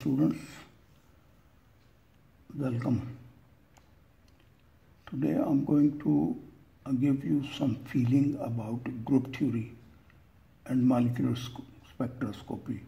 Students, welcome. Today I'm going to give you some feeling about group theory and molecular spectroscopy.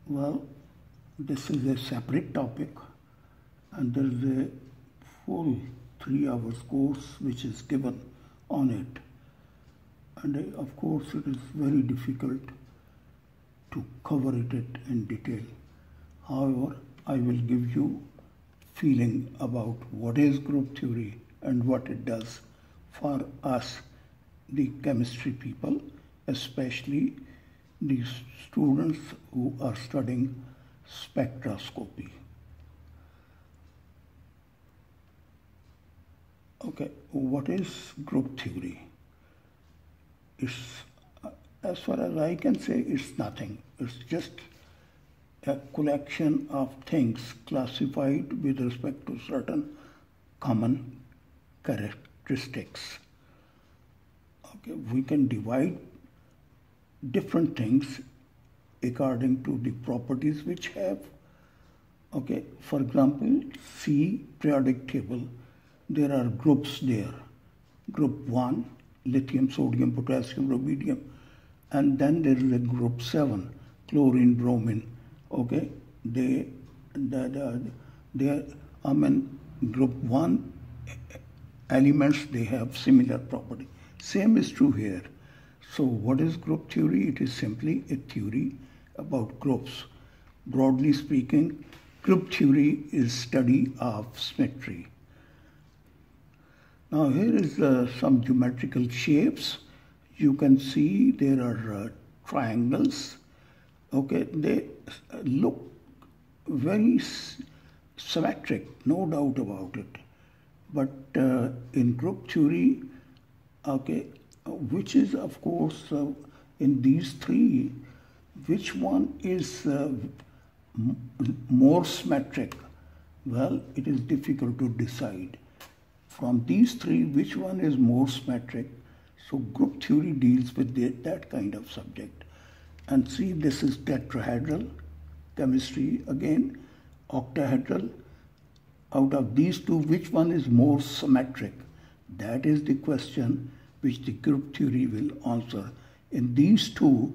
Well, this is a separate topic and there is a full 3 hours course which is given on it. And of course it is very difficult to cover it in detail. However, I will give you feeling about what is group theory and what it does for us, the chemistry people, especially the students who are studying spectroscopy. Okay, what is group theory? It's, as far as I can say, it's nothing. It's just a collection of things classified with respect to certain common characteristics. Okay, we can divide different things according to the properties which have. Okay, for example, see periodic table. There are groups there. Group 1, lithium, sodium, potassium, rubidium. And then there is a group 7, chlorine, bromine. Okay, group 1 elements, they have similar property. Same is true here. So what is group theory? It is simply a theory about groups. Broadly speaking, group theory is study of symmetry. Now here is some geometrical shapes. You can see there are triangles. Okay, they look very symmetric, no doubt about it. But in group theory, okay, which is of course in these three, which one is more symmetric? Well, it is difficult to decide. From these three, which one is more symmetric? So group theory deals with that kind of subject. And see, this is tetrahedral chemistry again, octahedral. Out of these two, which one is more symmetric? That is the question which the group theory will answer. In these two,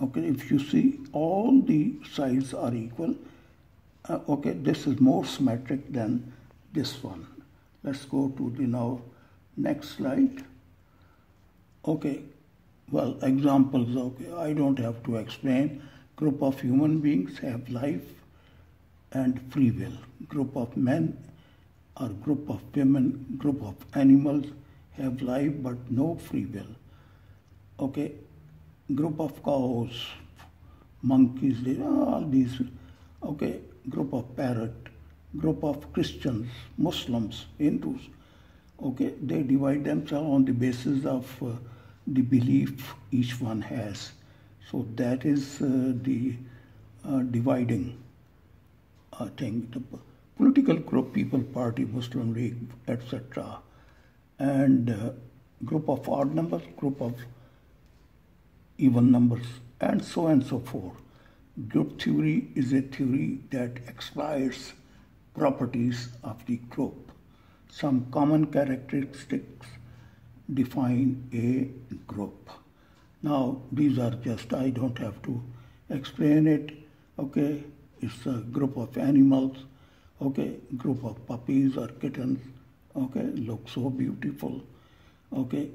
okay, if you see all the sides are equal, okay, this is more symmetric than this one. Let's go to the now next slide. Okay. Well, examples, okay, I don't have to explain. Group of human beings have life and free will. Group of men or group of women, group of animals have life but no free will. Okay, group of cows, monkeys, all these. Okay, group of parrot, group of Christians, Muslims, Hindus. Okay, they divide themselves on the basis of the belief each one has. So that is the dividing thing. The political group, People Party, Muslim League, etc. And group of odd numbers, group of even numbers, and so forth. Group theory is a theory that exploits properties of the group. Some common characteristics define a group. Now these are just, I don't have to explain it. Okay, it's a group of animals. Okay, group of puppies or kittens. Okay, look so beautiful. Okay,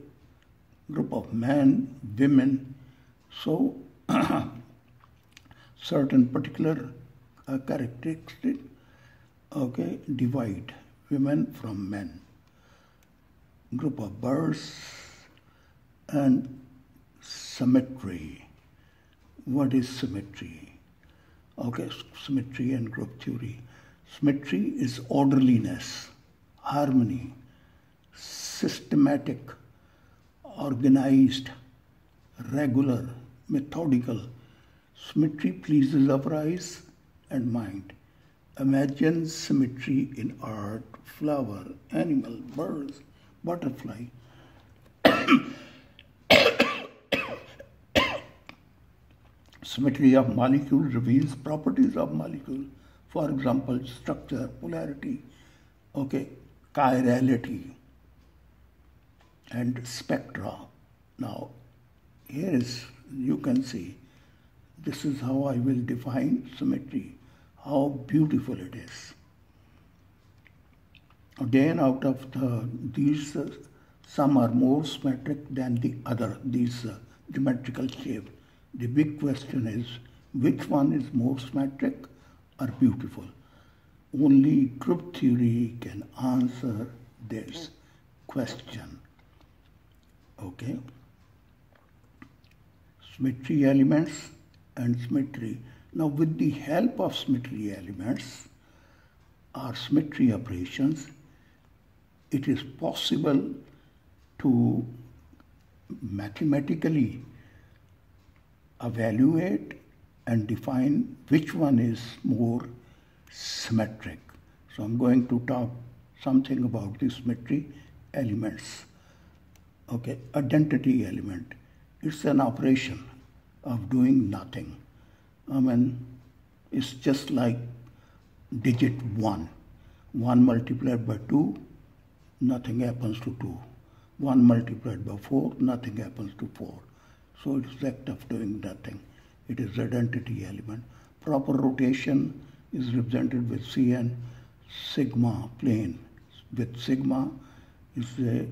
group of men, women. So certain particular characteristics, okay, divide women from men. Group of birds and symmetry. What is symmetry? Okay, symmetry and group theory. Symmetry is orderliness, harmony, systematic, organized, regular, methodical. Symmetry pleases our eyes and mind. Imagine symmetry in art, flower, animal, birds, butterfly. Symmetry of molecule reveals properties of molecule. For example, structure, polarity, okay, chirality, and spectra. Now, here is, you can see, this is how I will define symmetry, how beautiful it is. Again, out of these, some are more symmetric than the other, these geometrical shapes. The big question is, which one is more symmetric or beautiful? Only group theory can answer this question. Okay? Symmetry elements and symmetry. Now, with the help of symmetry elements or symmetry operations, it is possible to mathematically evaluate and define which one is more symmetric. So I'm going to talk something about the symmetry elements. Okay, identity element. It's an operation of doing nothing. I mean, it's just like digit 1. 1 multiplied by 2, nothing happens to 2. 1 multiplied by 4, nothing happens to 4. So it's the act of doing nothing. It is identity element. Proper rotation is represented with Cn, sigma plane. With sigma is a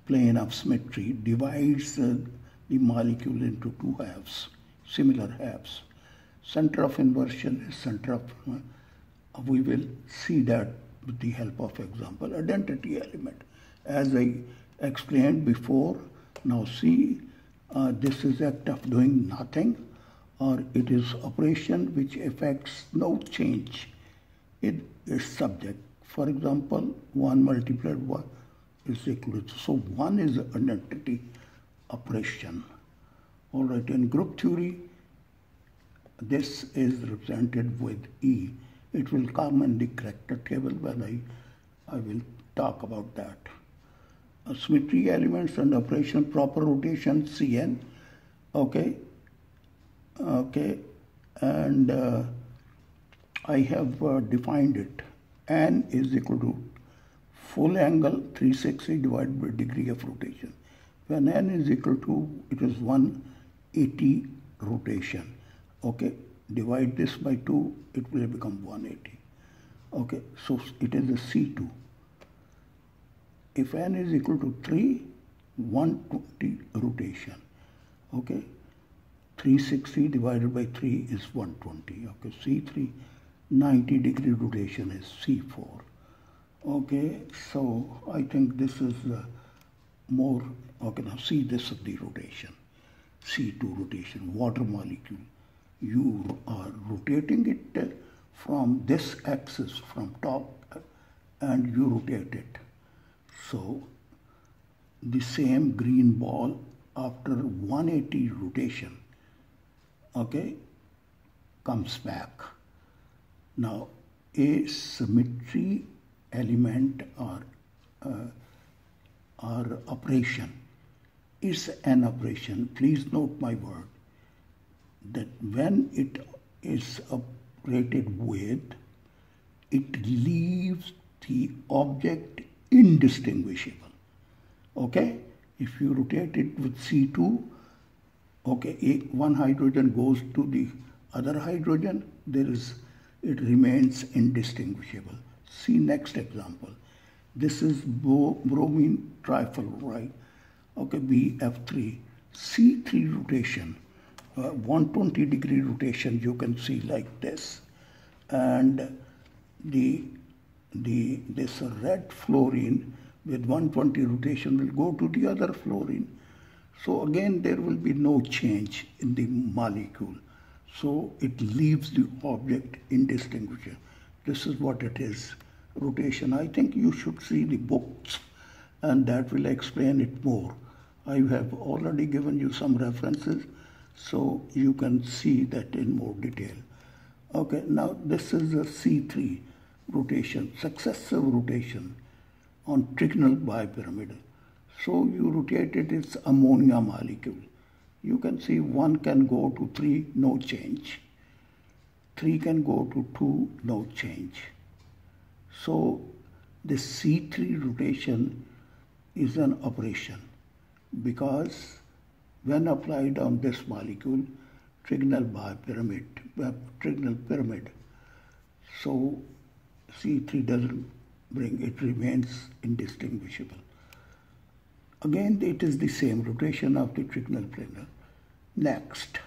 plane of symmetry, divides the molecule into two halves, similar halves. Center of inversion is center of, we will see that with the help of example. Identity element, as I explained before. Now see, this is act of doing nothing, or it is operation which affects no change in its subject. For example, 1 multiplied by 1 is equal to, so 1 is an identity operation. All right, in group theory, this is represented with E. It will come in the character table when I will talk about that. Symmetry elements and operation, proper rotation, Cn, okay, and I have defined it. N is equal to full angle 360 divided by degree of rotation. When N is equal to, it is 180 rotation, okay, divide this by 2, it will become 180, okay, so it is a C2. If N is equal to 3, 120 rotation, okay, 360 divided by 3 is 120, okay, C3, 90 degree rotation is C4, okay, so I think this is more, okay, now see this is the rotation, C2 rotation, water molecule, you are rotating it from this axis, from top, and you rotate it. So, the same green ball after 180 rotation, okay, comes back. Now, a symmetry element or operation is an operation. Please note my word, that when it is operated with, it leaves the object indistinguishable. Okay, if you rotate it with C2, okay, one hydrogen goes to the other hydrogen, it remains indistinguishable. See next example. This is bromine trifluoride, okay, BF3, C3 rotation, 120 degree rotation, you can see like this, and this red fluorine with 120 rotation will go to the other fluorine. So again, there will be no change in the molecule. So it leaves the object indistinguishable. This is what it is, rotation. I think you should see the books, and that will explain it more. I have already given you some references, so you can see that in more detail. Okay, now this is a C3 rotation, successive rotation on trigonal bipyramid. So you rotate it, it's ammonia molecule. You can see 1 can go to 3, no change. 3 can go to 2, no change. So this C3 rotation is an operation because when applied on this molecule, trigonal pyramid, so C3 doesn't bring, it remains indistinguishable. Again, it is the same rotation of the trigonal planar. Next,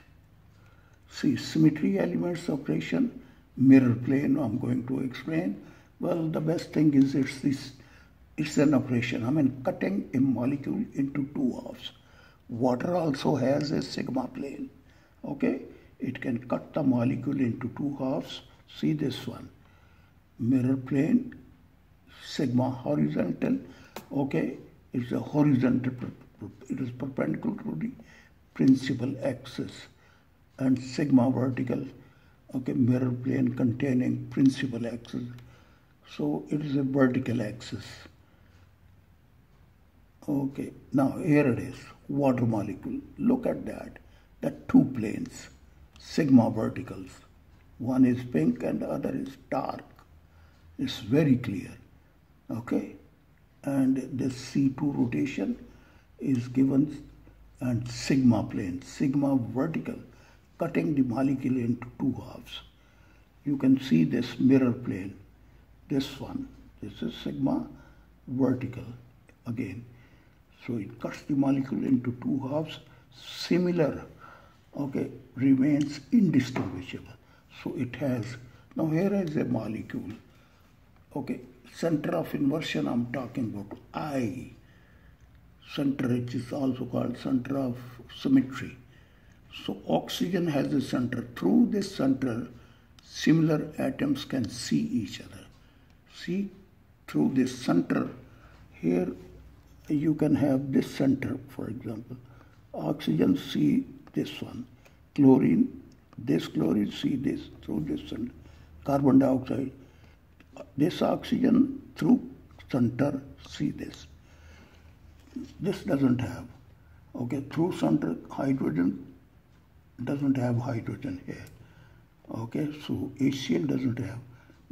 see symmetry elements operation, mirror plane, I'm going to explain. Well, the best thing is it's an operation. I mean, cutting a molecule into two halves. Water also has a sigma plane. Okay, it can cut the molecule into two halves. See this one, mirror plane, sigma horizontal. Okay, it's a horizontal, it is perpendicular to the principal axis, and sigma vertical. Okay, mirror plane containing principal axis. So it is a vertical axis. Okay, now here it is, water molecule. Look at that. The two planes, sigma verticals. One is pink and the other is dark. It's very clear. Okay, and this C2 rotation is given and sigma plane, sigma vertical, cutting the molecule into two halves. You can see this mirror plane. This one, this is sigma vertical again. So it cuts the molecule into two halves. Similar, okay, remains indistinguishable. So it has, now here is a molecule. Okay, center of inversion I'm talking about, I. Center, which is also called center of symmetry. So oxygen has a center. Through this center, similar atoms can see each other. See, through this center, here you can have this center, for example. Oxygen, see this one. Chlorine, this chlorine, see this, through this center. Carbon dioxide, this oxygen, through center, see this. This doesn't have. Okay, through center, hydrogen doesn't have hydrogen here. Okay, so HCl doesn't have.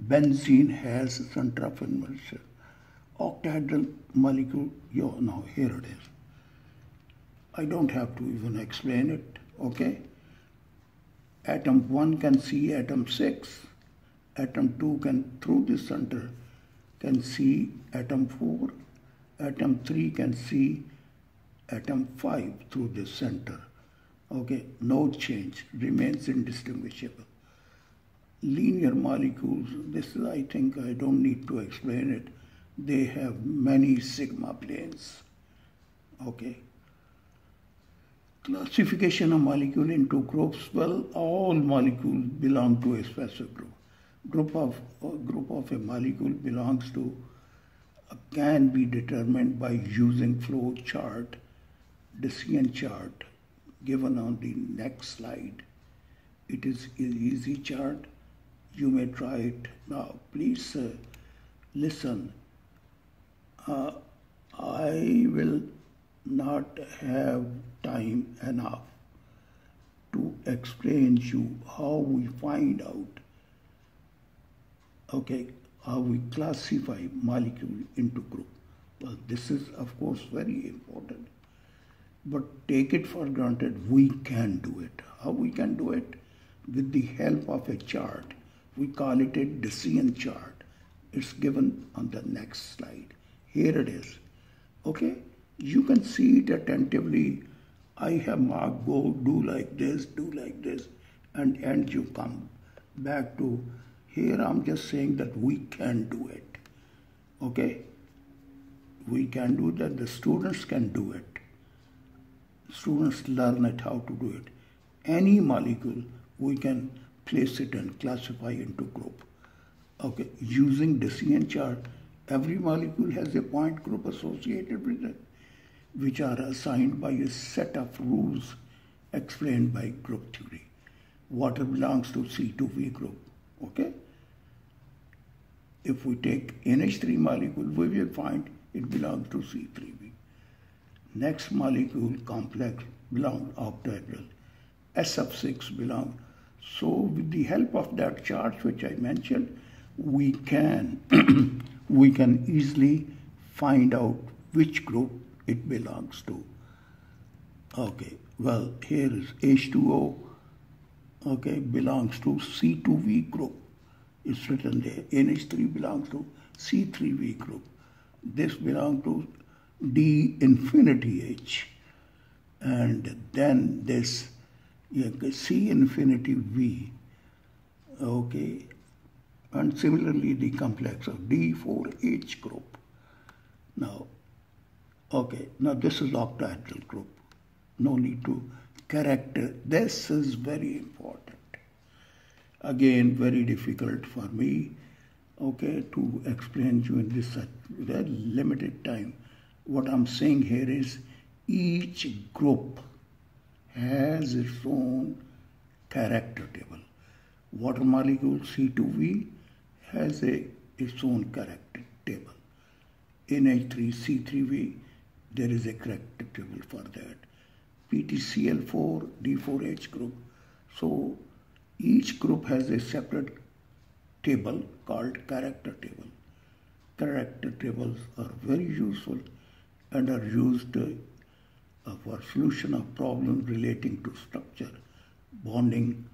Benzene has center of inversion. Octahedral molecule, now here it is. I don't have to even explain it, okay? Atom 1 can see atom 6. Atom 2 can, through this center, can see atom 4. Atom 3 can see atom 5 through this center. Okay, no change, remains indistinguishable. Linear molecules, this is, I think I don't need to explain it. They have many sigma planes. Okay. Classification of molecule into groups. Well, all molecules belong to a specific group. Group of a molecule belongs to, can be determined by using flow chart, decision chart, given on the next slide. It is an easy chart. You may try it. Now, please listen. I will not have time enough to explain to you how we find out, okay, how we classify molecule into group. Well, this is of course very important, but take it for granted we can do it. How we can do it? With the help of a chart. We call it a decision chart. It's given on the next slide. Here it is. Okay, you can see it attentively. I have marked, go, do like this, and you come back to here. I'm just saying that we can do it. Okay, we can do that. The students can do it. Students learn it how to do it. Any molecule we can place it and classify into group. Okay, using decision chart. Every molecule has a point group associated with it, which are assigned by a set of rules explained by group theory. Water belongs to C2V group. Okay? If we take NH3 molecule, we will find it belongs to C3V. Next molecule complex belong octahedral. S sub 6 belong. So with the help of that chart which I mentioned, we can we can easily find out which group it belongs to. Okay, well, here is H2O, okay, belongs to C2V group. It's written there. NH3 belongs to C3V group. This belongs to D infinity H. And then this C infinity V, okay, and similarly the complex of D4H group. Now, okay, now this is octahedral group. No need to character. This is very important. Again, very difficult for me, okay, to explain to you in this very limited time. What I'm saying here is each group has its own character table. Water molecule C2V has its own character table. NH3 C3V, there is a character table for that. PTCl4 D4H group. So each group has a separate table called character table. Character tables are very useful and are used for solution of problems relating to structure, bonding,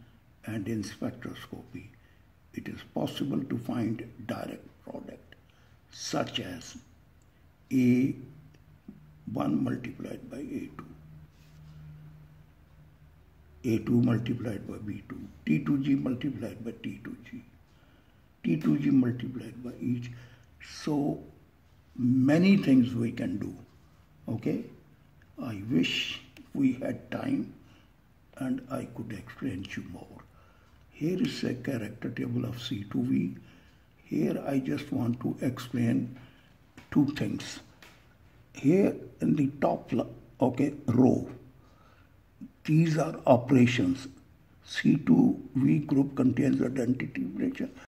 and in spectroscopy. It is possible to find direct product such as A1 multiplied by A2, A2 multiplied by B2, T2G multiplied by T2G, T2G multiplied by each. So many things we can do, okay? I wish we had time and I could explain to you more. Here is a character table of C2V. Here I just want to explain two things. Here in the top, okay, row, these are operations. C2V group contains identity temperature